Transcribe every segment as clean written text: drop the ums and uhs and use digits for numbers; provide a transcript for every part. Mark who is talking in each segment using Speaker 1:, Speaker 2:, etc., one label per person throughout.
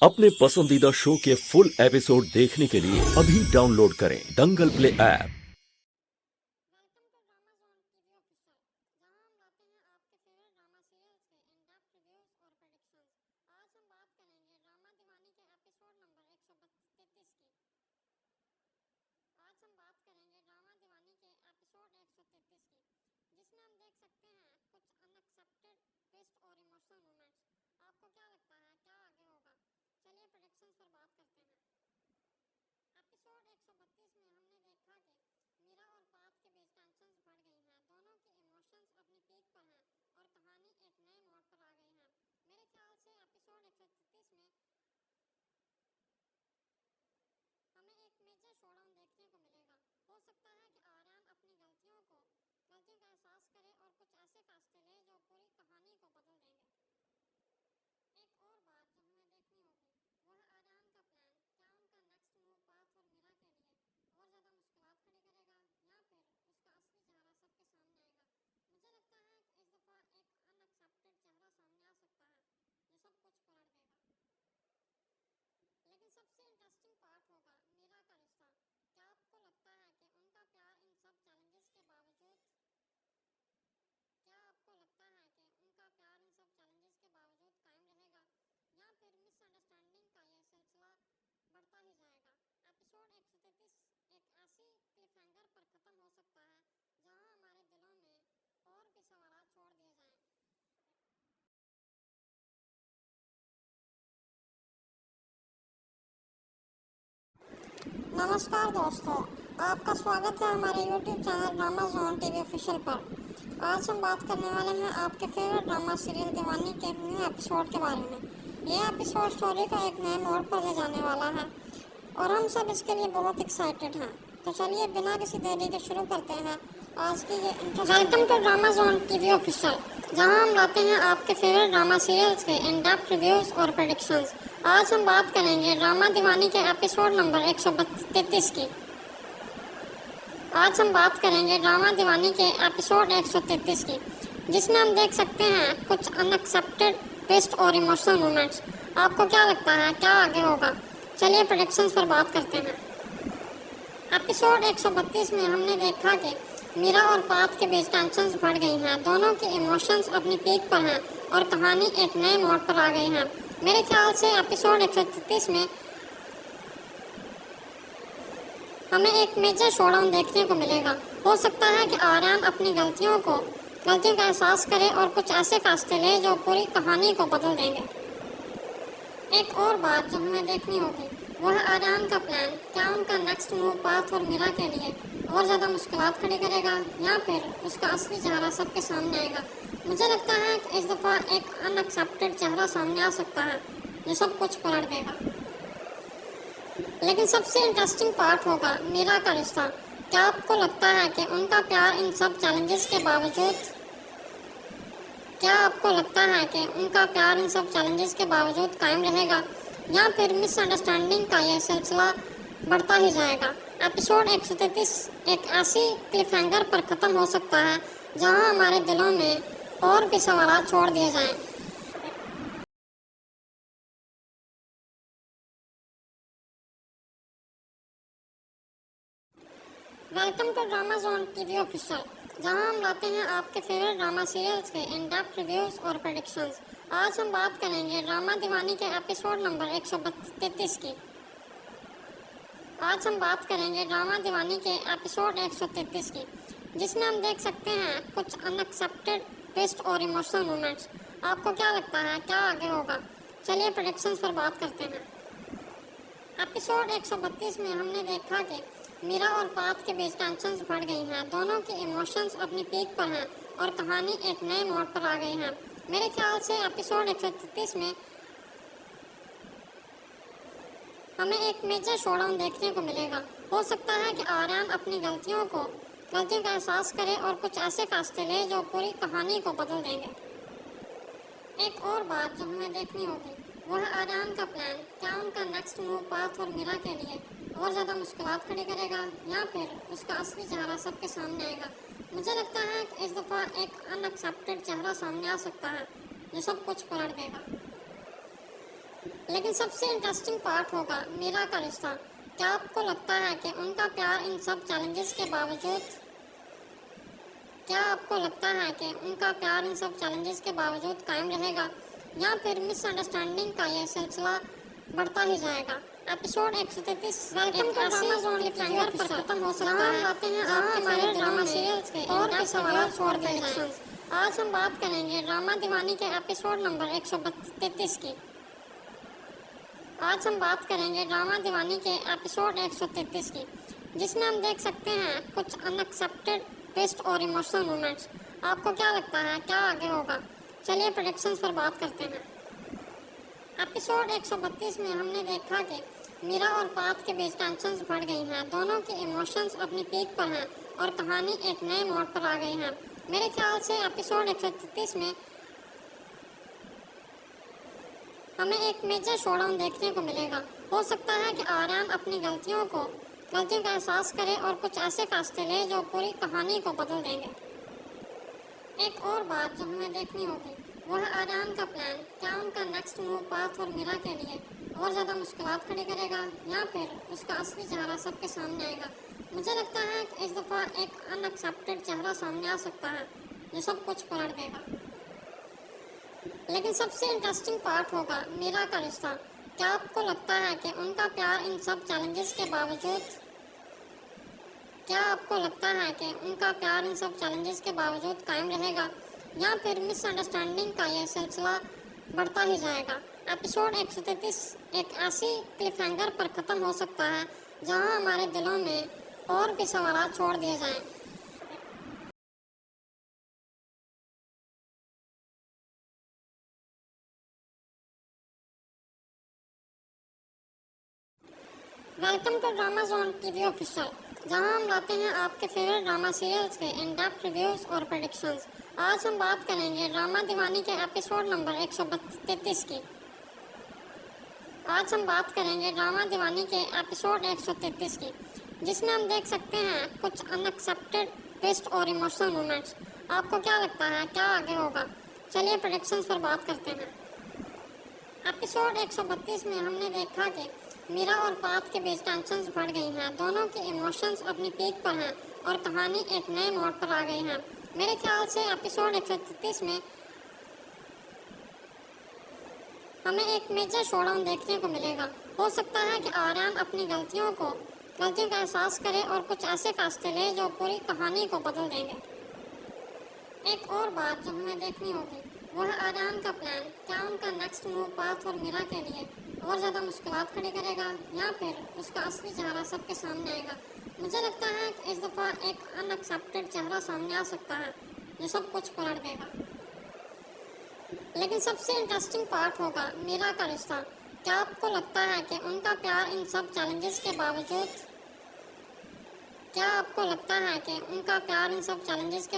Speaker 1: अपने पसंदीदा शो के फुल एपिसोड देखने के लिए अभी डाउनलोड करें दंगल प्ले ऐप।
Speaker 2: नमस्कार दोस्तों, आपका स्वागत है हमारे YouTube channel drama zone TV official पर। आज हम बात करने वाले हैं आपके फेवरेट ड्रामा सीरियल दीवानी के न्यू एपिसोड के बारे में। यह एपिसोड स्टोरी को एक नए मोड़ पर ले जाने वाला है और हम सब इसके लिए बहुत एक्साइटेड हैं। तो चलिए बिना किसी देरी के शुरू करते हैं आज की ये welcome to drama zone TV official, जहां हम लाते हैं आपके फेवरेट ड्रामा सीरियल्स के इन डेप्थ रिव्यूज और प्रेडिक्शंस। आज हम बात करेंगे ड्रामा दीवानी के एपिसोड नंबर 133 की। आज हम बात करेंगे ड्रामा दीवानी के एपिसोड 133 की, जिसमें हम देख सकते हैं कुछ अनएक्सपेक्टेड ट्विस्ट और इमोशनल मोमेंट्स। आपको क्या लगता है क्या आगे होगा? चलिए प्रेडिक्शंस पर बात करते हैं। एपिसोड 132 में हमने देखा कि मीरा और पाथ के बीच टेंशंस बढ़ गई हैं। दोनों के इमोशंस अपनी पीक पर हैं और कहानी एक नए मोड़ पर आ गई है। मेरे ख्याल से एपिसोड 133 में हमें एक मेजर शोडाउन देखने को मिलेगा। हो सकता है कि आर्यन अपनी गलतियों का एहसास करे और कुछ ऐसे फैसले ले जो पूरी कहानी को बदल देंगे। एक और बात जो हमें देखनी होगी वो है आर्यन का प्लान। क्या उनका नेक्स्ट मूव पाथ और मीरा के लिए और ज़्यादा मुश्किलात खड़ी करेगा या फिर उसका असली चेहरा सबके सामने आएगा? मुझे लगता है कि इस दफ़ा एक अनएक्सेप्टेड चेहरा सामने आ सकता है जो सब कुछ पलट देगा। लेकिन सबसे इंटरेस्टिंग पार्ट होगा मीरा का रिश्ता। क्या आपको लगता है कि उनका प्यार इन सब चैलेंजेस के बावजूद कायम रहेगा या फिर मिसअंडरस्टैंडिंग का यह सिलसिला बढ़ता ही जाएगा? एपिसोड 133 एक ऐसी क्लिफहैंगर पर ख़त्म हो सकता है जहां हमारे दिलों में और भी सवाल छोड़ दिए जाएं। Welcome to drama zone TV official, जहां हम लाते हैं आपके फेवरेट ड्रामा सीरियल्स के इन डेप्थ रिव्यूज और प्रेडिक्शंस। आज हम बात करेंगे ड्रामा दीवानी के एपिसोड नंबर 133 की। आज हम बात करेंगे ड्रामा दीवानी के एपिसोड 133 की, जिसमें हम देख सकते हैं कुछ अनएक्सेप्टेड ट्विस्ट और इमोशनल मोमेंट्स। आपको क्या लगता है क्या आगे होगा? चलिए प्रेडिक्शंस पर बात करते हैं। एपिसोड 132 में हमने देखा कि मीरा और पाथ के बीच टेंशंस बढ़ गई हैं। दोनों के इमोशंस अपनी पीक पर हैं और कहानी एक नए मोड़ पर आ गई है। मेरे ख्याल से एपिसोड 133 में हमें एक मेजर शोडाउन देखने को मिलेगा। हो सकता है कि आर्यन अपनी गलतियों का एहसास करे और कुछ ऐसे फैसले ले जो पूरी कहानी को बदल देंगे। एक और बात जो हमें देखनी होगी वो है आर्यन का प्लान। क्या उनका नेक्स्ट मूव पाथ और मीरा के लिए और ज़्यादा मुश्किलात खड़ी करेगा या फिर उसका असली चेहरा सबके सामने आएगा? मुझे लगता है कि इस दफ़ा एक अनएक्सेप्टेड चेहरा सामने आ सकता है जो सब कुछ पलट देगा। लेकिन सबसे इंटरेस्टिंग पार्ट होगा मीरा का रिश्ता। क्या आपको लगता है कि उनका प्यार इन सब चैलेंजेस के बावजूद कायम रहेगा या फिर मिसअंडरस्टैंडिंग का ये सिलसिला बढ़ता ही जाएगा। Episode 133 welcome to drama zone cliffhanger पर खत्म हो सकता है आते हैं आपके हमारे ड्रामा सीरियल्स के और भी सवाल छोड़ दिए जाएं। आज हम बात करेंगे ड्रामा दीवानी के एपिसोड नंबर 133 की। आज हम बात करेंगे ड्रामा दीवानी के एपिसोड 133 की, जिसमें हम देख सकते हैं कुछ अनएक्सपेक्टेड ट्विस्ट और इमोशनल मोमेंट्स। आपको क्या लगता है क्या आगे होगा? चलिए प्रेडिक्शंस पर बात करते हैं। एपिसोड 132 में हमने देखा कि मीरा और पाथ के बीच टेंशंस बढ़ गई हैं। दोनों के इमोशंस अपनी पीक पर हैं और कहानी एक नए मोड़ पर आ गई है। मेरे ख्याल से एपिसोड 133 में हमें एक मेजर शोडाउन देखने को मिलेगा। हो सकता है कि आर्यन अपनी गलतियों का एहसास करे और कुछ ऐसे फैसले ले जो पूरी कहानी को बदल देंगे। एक और बात जो हमें देखनी होगी वो है आर्यन का प्लान। क्या उनका नेक्स्ट मूव पाथ और मीरा के लिए और ज़्यादा मुश्किलात खड़ी करेगा या फिर उसका असली चेहरा सबके सामने आएगा? मुझे लगता है कि इस दफ़ा एक अनएक्सेप्टेड चेहरा सामने आ सकता है जो सब कुछ पलट देगा। लेकिन सबसे इंटरेस्टिंग पार्ट होगा मीरा का रिश्ता। क्या आपको लगता है कि उनका प्यार इन सब चैलेंजेस के बावजूद कायम रहेगा या फिर मिसअंडरस्टैंडिंग का ये सिलसिला बढ़ता ही जाएगा? एपिसोड 133 एक ऐसी क्लिफहैंगर पर ख़त्म हो सकता है जहां हमारे दिलों में और भी सवाल छोड़ दिए जाएं। Welcome to drama zone TV official, जहां हम लाते हैं आपके फेवरेट ड्रामा सीरियल्स के इन डेप्थ रिव्यूज़ और प्रेडिक्शंस। आज हम बात करेंगे ड्रामा दीवानी के एपिसोड नंबर 133 की। जिसमें हम देख सकते हैं कुछ अनएक्सेप्टेड ट्विस्ट और इमोशनल मोमेंट्स। आपको क्या लगता है क्या आगे होगा? चलिए प्रेडिक्शंस पर बात करते हैं। एपिसोड 132 में हमने देखा कि मीरा और पाथ के बीच टेंशंस बढ़ गई हैं। दोनों के इमोशंस अपनी पीक पर हैं और कहानी एक नए मोड़ पर आ गई है। मेरे ख्याल से एपिसोड 133 में हमें एक मेजर शोडाउन देखने को मिलेगा। हो सकता है कि आर्यन अपनी गलतियों का एहसास करे और कुछ ऐसे फैसले ले जो पूरी कहानी को बदल देंगे। एक और बात जो हमें देखनी होगी वो है आर्यन का प्लान। क्या उनका नेक्स्ट मूव पाथ और मीरा के लिए और ज़्यादा मुश्किलात खड़ी करेगा या फिर उसका असली चेहरा सबके सामने आएगा? मुझे लगता है कि इस दफ़ा एक अनएक्सेप्टेड चेहरा सामने आ सकता है जो सब कुछ पलट देगा। लेकिन सबसे इंटरेस्टिंग पार्ट होगा मीरा का रिश्ता। क्या आपको लगता है कि उनका प्यार इन सब चैलेंजेस के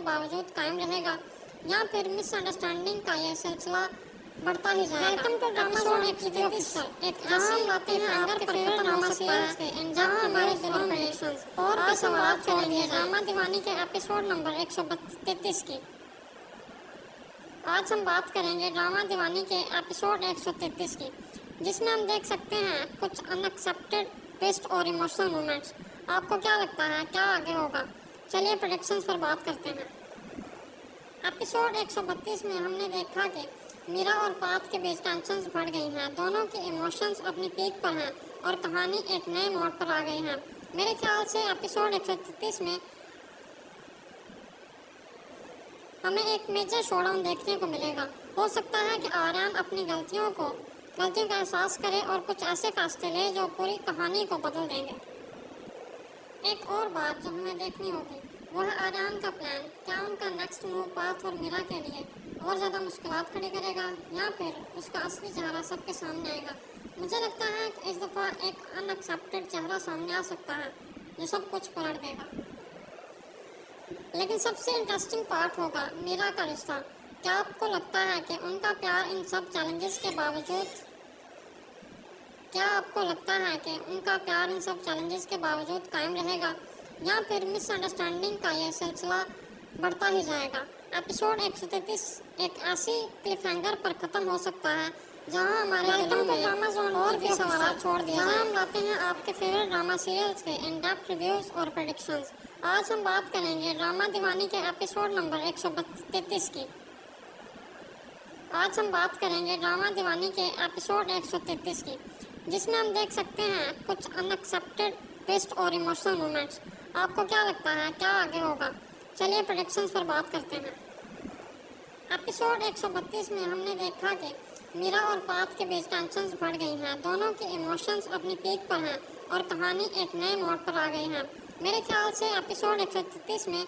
Speaker 2: बावजूद कायम रहेगा या फिर मिसअंडरस्टैंडिंग का ये सिलसिला बढ़ता ही जाएगा? वेलकम टू ड्रामा जोन एक ऐसी बातें हैं आपके फेवरेट ड्रामा सीरियल्स के जहां हमारे दिलों में और भी सवाल छोड़ दिए ड्रामा दीवानी के एपिसोड नंबर 133 की। आज हम बात करेंगे ड्रामा दीवानी के एपिसोड 133 की, जिसमें हम देख सकते हैं कुछ अनएक्सेप्टेड ट्विस्ट और इमोशनल मोमेंट्स। आपको क्या लगता है क्या आगे होगा? चलिए प्रेडिक्शंस पर बात करते हैं। एपिसोड 132 में हमने देखा कि मीरा और पाथ के बीच टेंशंस बढ़ गई हैं। दोनों के इमोशंस अपनी पीक पर हैं और कहानी एक नए मोड़ पर आ गई है। मेरे ख्याल से एपिसोड 133 में हमें एक मेजर शोडाउन देखने को मिलेगा। हो सकता है कि आर्यन अपनी गलतियों का एहसास करे और कुछ ऐसे फैसले ले जो पूरी कहानी को बदल देंगे। एक और बात जो हमें देखनी होगी वो है आर्यन का प्लान। क्या उनका नेक्स्ट मूव पाथ और मीरा के लिए और ज़्यादा मुश्किलात खड़ी करेगा या फिर उसका असली चेहरा सबके सामने आएगा? मुझे लगता है कि इस दफ़ा एक अनएक्सेप्टेड चेहरा सामने आ सकता है जो सब कुछ पलट देगा। लेकिन सबसे इंटरेस्टिंग पार्ट होगा मीरा का रिश्ता। क्या आपको लगता है कि उनका प्यार इन सब चैलेंजेस के बावजूद कायम रहेगा या फिर मिसअंडरस्टैंडिंग का यह सिलसिला बढ़ता ही जाएगा? एपिसोड 133 एक ऐसी क्लिफहैंगर पर ख़त्म हो सकता है जहां हमारे दिलों में ड्रामा जोन और भी सवाल छोड़ दिए जहां हम लाते हैं आपके फेवरेट ड्रामा सीरियल्स के इन डेप्थ रिव्यूज और प्रेडिक्शंस। आज हम बात करेंगे ड्रामा दीवानी के एपिसोड नंबर 133 की। आज हम बात करेंगे ड्रामा दीवानी के एपिसोड 133 की, जिसमें हम देख सकते हैं कुछ अनएक्सेप्टेड ट्विस्ट और इमोशनल मोमेंट्स। आपको क्या लगता है क्या आगे होगा? चलिए प्रेडिक्शंस पर बात करते हैं। एपिसोड 132 में हमने देखा कि मीरा और पाथ के बीच टेंशंस बढ़ गई हैं। दोनों के इमोशंस अपनी पीक पर हैं और कहानी एक नए मोड़ पर आ गई है। मेरे ख्याल से एपिसोड 133 में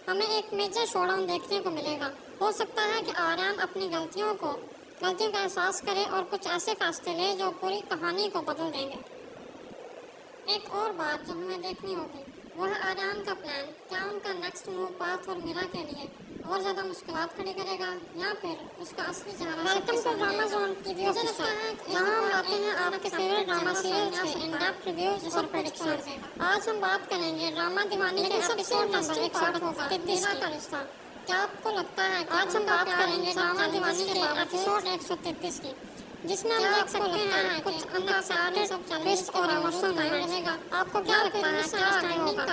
Speaker 2: हमें एक मेजर शोडाउन देखने को मिलेगा। हो सकता है कि आर्यन अपनी गलतियों का एहसास करे और कुछ ऐसे फैसले ले जो पूरी कहानी को बदल देंगे। एक और बात जो हमें देखनी होगी वो है आर्यन का प्लान। क्या उनका नेक्स्ट मूव पाथ और मीरा के लिए और ज़्यादा मुश्किलात खड़ी करेगा या फिर उसका असली चेहरा? वेलकम टू ड्रामा जोन की व्यू जहां हम लाते हैं आपके फेवरेट ड्रामा सीरियल्स के इन डेप्थ रिव्यूज और प्रेडिक्शंस। आज हम बात करेंगे ड्रामा दीवानी के एपिसोड नंबर 133 का रिश्ता। क्या आपको लगता है आज हम बात करेंगे ड्रामा दीवानी के एपिसोड 133 की, जिसमें हम देख सकते हैं कुछ अनएक्सपेक्टेड ट्विस्ट और इमोशनल मोमेंट रहेगा। आपको क्या लगता है क्या आगे होगा?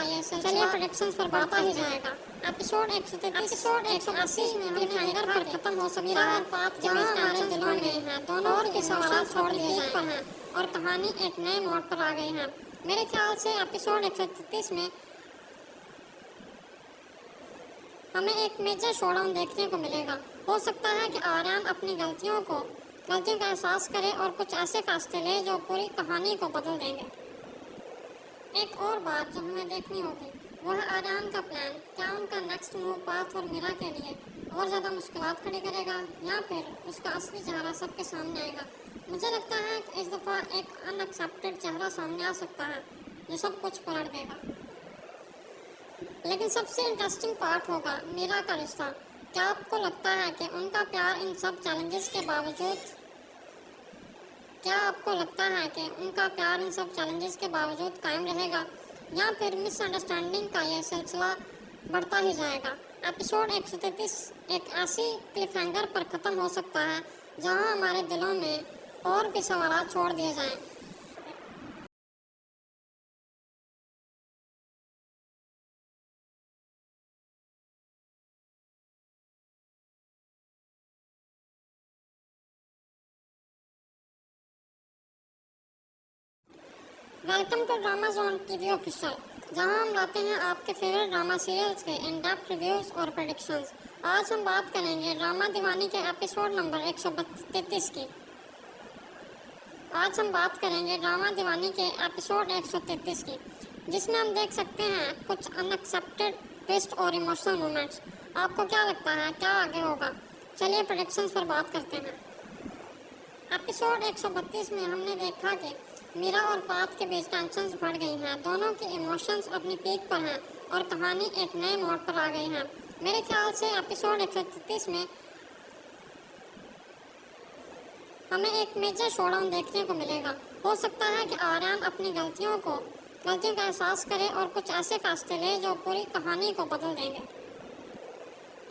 Speaker 2: चलिए प्रेडिक्शंस पर बढ़ता ही जाएगा। एपिसोड 180 में हमने क्लिffhanger पर खत्म हो सकता है और पाथ के बीच हमारे दिलों में हैं। दोनों और के सवाल छोड़ दिए गए हैं और कहानी एक नए मोड़ पर आ गई है। मेरे ख्याल से एपिसोड 133 में हमें एक मेजर शोडाउन देखने को मिलेगा। हो सकता है कि आर्यन अपनी गलतियों का एहसास करे और कुछ ऐसे फैसले ले जो पूरी कहानी को बदल देंगे। एक और बात जो हमें देखनी होगी वो है आर्यन का प्लान। क्या उनका नेक्स्ट मूव पाथ और मीरा के लिए और ज़्यादा मुश्किलात खड़ी करेगा या फिर उसका असली चेहरा सबके सामने आएगा? मुझे लगता है कि इस दफ़ा एक अनएक्सेप्टेड चेहरा सामने आ सकता है जो सब कुछ पलट देगा। लेकिन सबसे इंटरेस्टिंग पार्ट होगा मीरा का रिश्ता। क्या आपको लगता है कि उनका प्यार इन सब चैलेंजेस के बावजूद कायम रहेगा या फिर मिसअंडरस्टैंडिंग का यह सिलसिला बढ़ता ही जाएगा? एपिसोड 133 एक ऐसी क्लिफहैंगर पर ख़त्म हो सकता है जहां हमारे दिलों में और भी सवाल छोड़ दिए जाएं। Welcome to drama zone TV official, जहां हम लाते हैं आपके फेवरेट ड्रामा सीरियल्स के इन डेप्थ रिव्यूज और प्रेडिक्शंस। आज हम बात करेंगे ड्रामा दीवानी के एपिसोड नंबर 133 की। आज हम बात करेंगे ड्रामा दीवानी के एपिसोड 133 की, जिसमें हम देख सकते हैं कुछ अनएक्सेप्टेड ट्विस्ट और इमोशनल मोमेंट्स। आपको क्या लगता है क्या आगे होगा? चलिए प्रेडिक्शंस पर बात करते हैं। एपिसोड 132 में हमने देखा कि मीरा और पाथ के बीच टेंशंस बढ़ गई हैं। दोनों के इमोशंस अपनी पीक पर हैं और कहानी एक नए मोड़ पर आ गई है। मेरे ख्याल से एपिसोड 133 में हमें एक मेजर शोडाउन देखने को मिलेगा। हो सकता है कि आर्यन अपनी गलतियों का एहसास करे और कुछ ऐसे फैसले ले जो पूरी कहानी को बदल देंगे।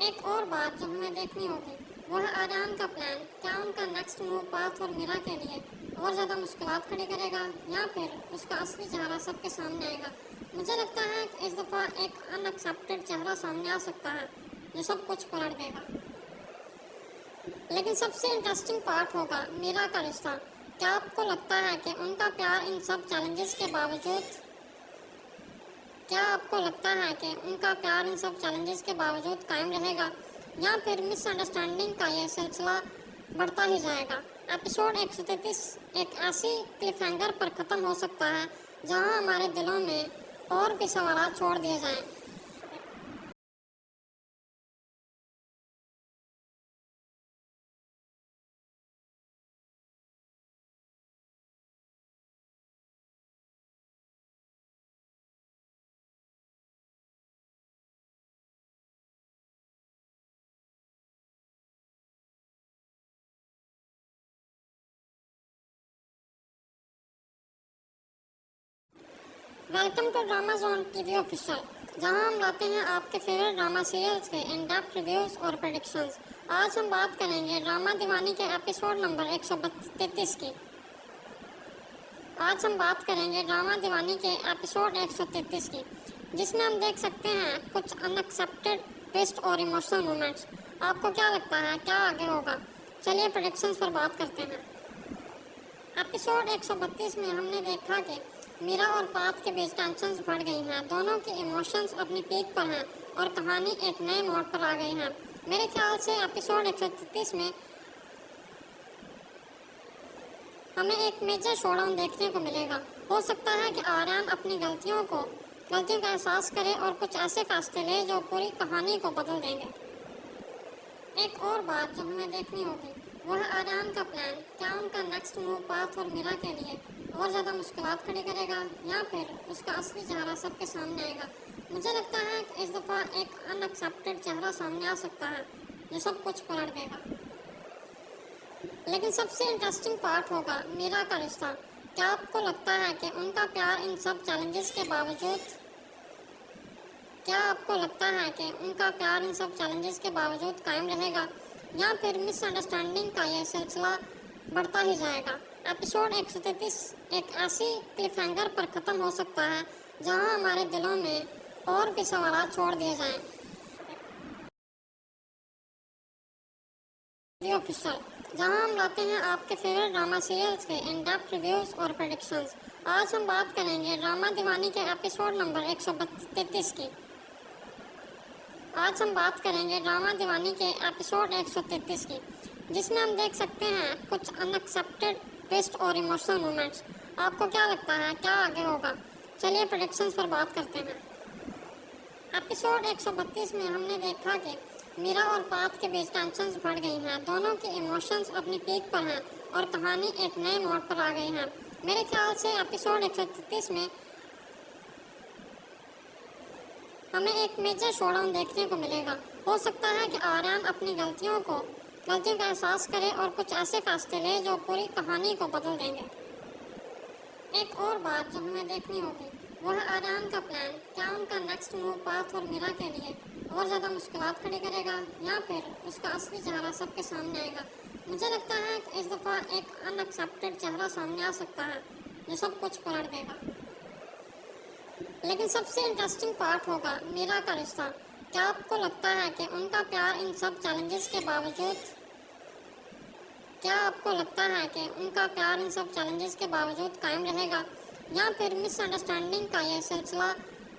Speaker 2: एक और बात जो हमें देखनी होगी वो है आर्यन का प्लान। क्या उनका नेक्स्ट मूव पाथ और मीरा के लिए और ज़्यादा मुश्किलात खड़ी करेगा या फिर उसका असली चेहरा सबके सामने आएगा? मुझे लगता है कि इस दफ़ा एक अनएक्सेप्टेड चेहरा सामने आ सकता है जो सब कुछ पलट देगा। लेकिन सबसे इंटरेस्टिंग पार्ट होगा मीरा का रिश्ता। क्या आपको लगता है कि उनका प्यार इन सब चैलेंजेस के बावजूद कायम रहेगा या फिर मिसअंडरस्टैंडिंग का यह सिलसिला बढ़ता ही जाएगा? एपिसोड 133 एक ऐसी क्लिफहैंगर पर ख़त्म हो सकता है जहां हमारे दिलों में और भी सवाल छोड़ दिए जाएं। Welcome to drama zone TV official, जहां हम लाते हैं आपके फेवरेट ड्रामा सीरियल्स के इन डेप्थ रिव्यूज और प्रेडिक्शंस। आज हम बात करेंगे ड्रामा दीवानी के एपिसोड नंबर 133 की। आज हम बात करेंगे ड्रामा दीवानी के एपिसोड 133 की, जिसमें हम देख सकते हैं कुछ अनएक्सपेक्टेड ट्विस्ट और इमोशनल मोमेंट्स। आपको क्या लगता है क्या आगे होगा? चलिए प्रेडिक्शंस पर बात करते हैं। एपिसोड 132 में हमने देखा कि मीरा और पाथ के बीच टेंशंस बढ़ गई हैं। दोनों के इमोशंस अपनी पीक पर हैं और कहानी एक नए मोड़ पर आ गई है। मेरे ख्याल से एपिसोड 133 में हमें एक मेजर शोडाउन देखने को मिलेगा। हो सकता है कि आर्यन अपनी गलतियों का एहसास करे और कुछ ऐसे फैसले ले जो पूरी कहानी को बदल देंगे। एक और बात जो हमें देखनी होगी वो है आर्यन का प्लान। क्या उनका नेक्स्ट मूव पाथ और मीरा के लिए और ज़्यादा मुश्किलात खड़ी करेगा या फिर उसका असली चेहरा सबके सामने आएगा? मुझे लगता है कि इस दफ़ा एक अनएक्सेप्टेड चेहरा सामने आ सकता है जो सब कुछ पलट देगा। लेकिन सबसे इंटरेस्टिंग पार्ट होगा मीरा का रिश्ता। क्या आपको लगता है कि उनका प्यार इन सब चैलेंजेस के बावजूद कायम रहेगा या फिर मिसअंडरस्टैंडिंग का यह सिलसिला बढ़ता ही जाएगा? एपिसोड 133 एक ऐसी क्लिफहैंगर पर ख़त्म हो सकता है जहां हमारे दिलों में और भी सवाल छोड़ दिए जाएं। ऑफिशियल, जहां हम लाते हैं आपके फेवरेट ड्रामा सीरियल्स के इन डेप्थ रिव्यूज और प्रेडिक्शंस। आज हम बात करेंगे ड्रामा दीवानी के एपिसोड नंबर 133 की। आज हम बात करेंगे ड्रामा दीवानी के एपिसोड 133 की, जिसमें हम देख सकते हैं कुछ अनएक्सेप्टेड ट्विस्ट और इमोशनल मोमेंट्स। आपको क्या लगता है क्या आगे होगा? चलिए प्रेडिक्शंस पर बात करते हैं। एपिसोड 132 में हमने देखा कि मीरा और पाथ के बीच टेंशंस बढ़ गई हैं। दोनों के इमोशंस अपनी पीक पर हैं और कहानी एक नए मोड़ पर आ गई है। मेरे ख्याल से एपिसोड 133 में हमें एक मेजर शोडाउन देखने को मिलेगा। हो सकता है कि आर्यन अपनी गलतियों का एहसास करे और कुछ ऐसे फैसले ले जो पूरी कहानी को बदल देंगे। एक और बात जो हमें देखनी होगी वो है आर्यन का प्लान। क्या उनका नेक्स्ट मूव पाथ और मीरा के लिए और ज़्यादा मुश्किलात खड़ी करेगा या फिर उसका असली चेहरा सबके सामने आएगा? मुझे लगता है कि इस दफ़ा एक अनएक्सेप्टेड चेहरा सामने आ सकता है जो सब कुछ पलट देगा। लेकिन सबसे इंटरेस्टिंग पार्ट होगा मीरा का रिश्ता। क्या आपको लगता है कि उनका प्यार इन सब चैलेंजेस के बावजूद कायम रहेगा या फिर मिसअंडरस्टैंडिंग का यह सिलसिला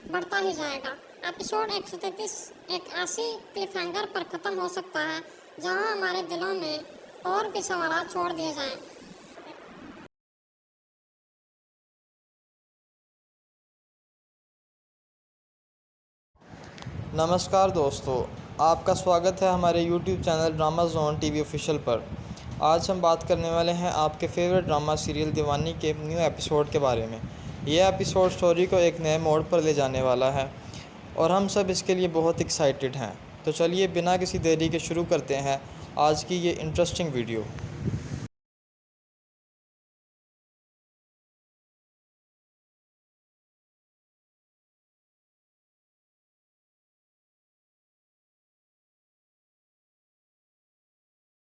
Speaker 2: बढ़ता ही जाएगा? एपिसोड 133 एक ऐसी क्लिफहैंगर पर ख़त्म हो सकता है जहां हमारे दिलों में और भी सवाल छोड़ दिए जाएं।
Speaker 3: नमस्कार दोस्तों, आपका स्वागत है हमारे YouTube channel drama zone TV official पर। आज हम बात करने वाले हैं आपके फेवरेट ड्रामा सीरियल दीवानी के न्यू एपिसोड के बारे में। यह एपिसोड स्टोरी को एक नए मोड़ पर ले जाने वाला है और हम सब इसके लिए बहुत एक्साइटेड हैं। तो चलिए बिना किसी देरी के शुरू करते हैं आज की ये इंटरेस्टिंग वीडियो।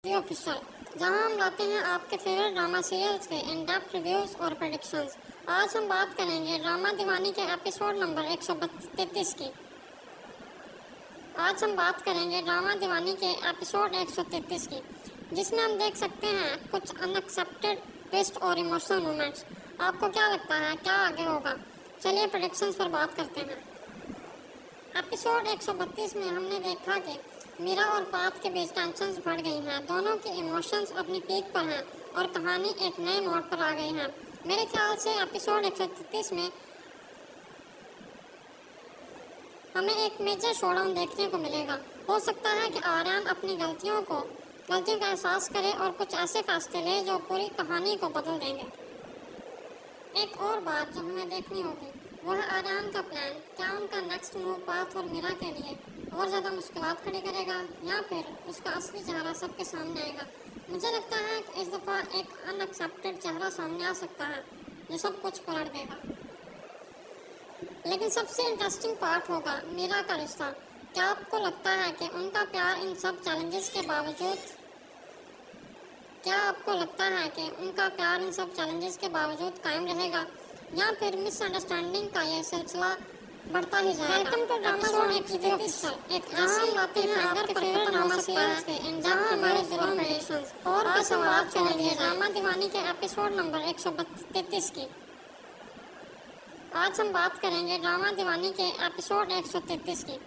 Speaker 2: ऑफिशियल, जहां हम लाते हैं आपके फेवरेट ड्रामा सीरियल्स के इन डेप्थ रिव्यूज और प्रेडिक्शंस। आज हम बात करेंगे ड्रामा दीवानी के एपिसोड नंबर 133 की। आज हम बात करेंगे ड्रामा दीवानी के एपिसोड 133 की, जिसमें हम देख सकते हैं कुछ अनएक्सेप्टेड ट्विस्ट और इमोशनल मोमेंट्स। आपको क्या लगता है क्या आगे होगा? चलिए प्रेडिक्शंस पर बात करते हैं। एपिसोड 132 में हमने देखा कि मीरा और पाथ के बीच टेंशंस बढ़ गई हैं। दोनों के इमोशंस अपनी पीक पर हैं और कहानी एक नए मोड़ पर आ गई है। मेरे ख्याल से एपिसोड 133 में हमें एक मेजर शोडाउन देखने को मिलेगा। हो सकता है कि आर्यन अपनी गलतियों का एहसास करे और कुछ ऐसे फैसले ले जो पूरी कहानी को बदल देंगे। एक और बात जो हमें देखनी होगी वो है आर्यन का प्लान। क्या उनका नेक्स्ट मूव पाथ और मीरा के लिए और ज़्यादा मुश्किलात खड़ी करेगा या फिर उसका असली चेहरा सबके सामने आएगा? मुझे लगता है कि इस दफ़ा एक अनएक्सेप्टेड चेहरा सामने आ सकता है जो सब कुछ पलट देगा। लेकिन सबसे इंटरेस्टिंग पार्ट होगा मीरा का रिश्ता। क्या आपको लगता है कि उनका प्यार इन सब चैलेंजेस के बावजूद कायम रहेगा या फिर मिसअंडरस्टैंडिंग का यह सिलसिला बढ़ता ही जाएगा। वेलकम टू ड्रामा जोन एक ऐसी बातें हैं आपके फेवरेट ड्रामा सीरियल्स के जहां हमारे दिलों में और भी सवाल छोड़ दिए ड्रामा दीवानी के एपिसोड नंबर 133 की। आज हम बात करेंगे ड्रामा दीवानी के एपिसोड 133 की,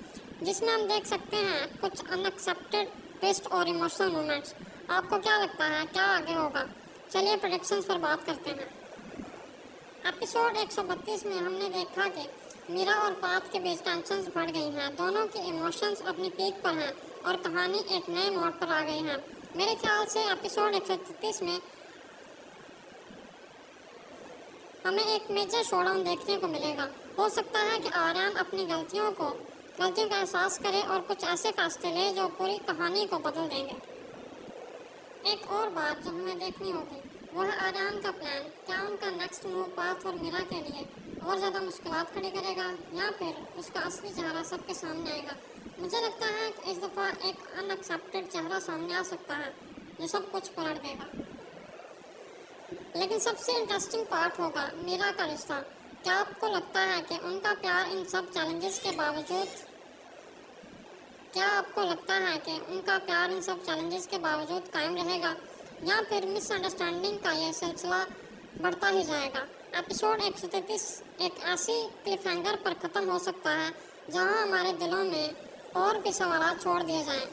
Speaker 2: जिसमें हम देख सकते हैं कुछ अनएक्सपेक्टेड ट्विस्ट और इमोशनल मोमेंट्स। आपको क्या लगता है क्या आगे होगा? चलिए प्रेडिक्शंस पर बात करते हैं। एपिसोड 132 में हमने देखा कि मीरा और पाथ के बीच टेंशंस बढ़ गई हैं। दोनों के इमोशंस अपनी पीक पर हैं और कहानी एक नए मोड़ पर आ गई है। मेरे ख्याल से एपिसोड 133 में हमें एक मेजर शोडाउन देखने को मिलेगा। हो सकता है कि आर्यन अपनी गलतियों का एहसास करे और कुछ ऐसे फैसले ले जो पूरी कहानी को बदल देंगे। एक और बात जो हमें देखनी होगी वो है आर्यन का प्लान। क्या उनका नेक्स्ट मूव पाथ और मीरा के लिए और ज़्यादा मुश्किलात खड़ी करेगा या फिर उसका असली चेहरा सबके सामने आएगा? मुझे लगता है कि इस दफ़ा एक अनएक्सेप्टेड चेहरा सामने आ सकता है जो सब कुछ पलट देगा। लेकिन सबसे इंटरेस्टिंग पार्ट होगा मीरा का रिश्ता। क्या आपको लगता है कि उनका प्यार इन सब चैलेंजेस के बावजूद कायम रहेगा या फिर मिसअंडरस्टैंडिंग का यह सिलसिला बढ़ता ही जाएगा? एपिसोड 133 एक ऐसी क्लिफहैंगर पर ख़त्म हो सकता है जहां हमारे दिलों में और भी सवाल छोड़ दिए जाएं।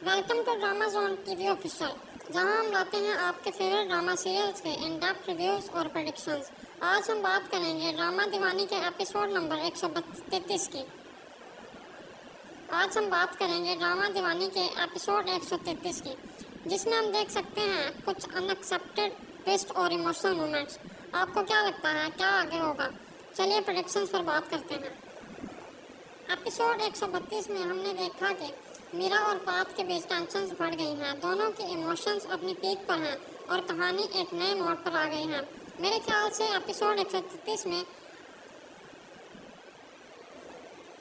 Speaker 2: Welcome to drama zone TV official, जहां हम लाते हैं आपके फेवरेट ड्रामा सीरियल्स के इन डेप्थ रिव्यूज़ और प्रेडिक्शंस। आज हम बात करेंगे ड्रामा दीवानी के एपिसोड नंबर 133 की। जिसमें हम देख सकते हैं कुछ अनएक्सेप्टेड ट्विस्ट और इमोशनल मोमेंट्स। आपको क्या लगता है क्या आगे होगा? चलिए प्रेडिक्शंस पर बात करते हैं। एपिसोड 132 में हमने देखा कि मीरा और पाथ के बीच टेंशंस बढ़ गई हैं। दोनों के इमोशंस अपनी पीक पर हैं और कहानी एक नए मोड़ पर आ गई है। मेरे ख्याल से एपिसोड 133 में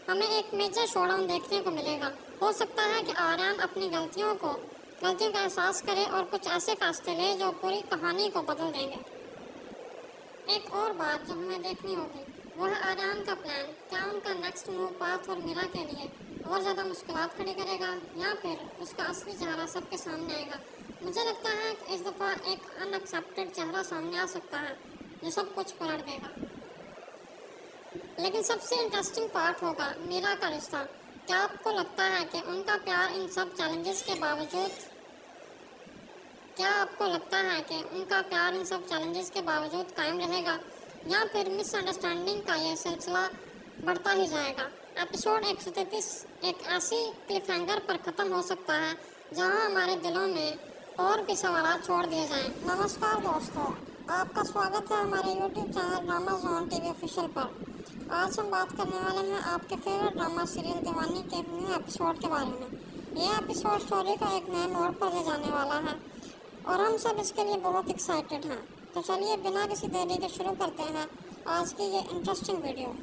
Speaker 2: हमें एक मेजर शोडाउन देखने को मिलेगा। हो सकता है कि आर्यन अपनी गलतियों का एहसास करे और कुछ ऐसे फैसले ले जो पूरी कहानी को बदल देंगे। एक और बात जो हमें देखनी होगी वो है आर्यन का प्लान। क्या उनका नेक्स्ट मूव पाथ और मीरा के लिए और ज़्यादा मुश्किलात खड़ी करेगा या फिर उसका असली चेहरा सबके सामने आएगा? मुझे लगता है कि इस दफ़ा एक अनएक्सेप्टेड चेहरा सामने आ सकता है जो सब कुछ पलट देगा। लेकिन सबसे इंटरेस्टिंग पार्ट होगा मीरा का रिश्ता। क्या आपको लगता है कि उनका प्यार इन सब चैलेंजेस के बावजूद कायम रहेगा या फिर मिसअंडरस्टैंडिंग का यह सिलसिला बढ़ता ही जाएगा? एपिसोड 133 एक ऐसी क्लिफहैंगर पर ख़त्म हो सकता है जहां हमारे दिलों में और भी सवाल छोड़ दिए जाएं। नमस्कार दोस्तों, आपका स्वागत है हमारे YouTube channel drama zone TV official पर। आज हम बात करने वाले हैं आपके फेवरेट ड्रामा सीरियल दीवानी के न्यू एपिसोड के बारे में। यह एपिसोड स्टोरी को एक नए मोड़ पर ले जाने वाला है और हम सब इसके लिए बहुत एक्साइटेड हैं। तो चलिए बिना किसी देरी के शुरू करते हैं आज की ये इंटरेस्टिंग वीडियो।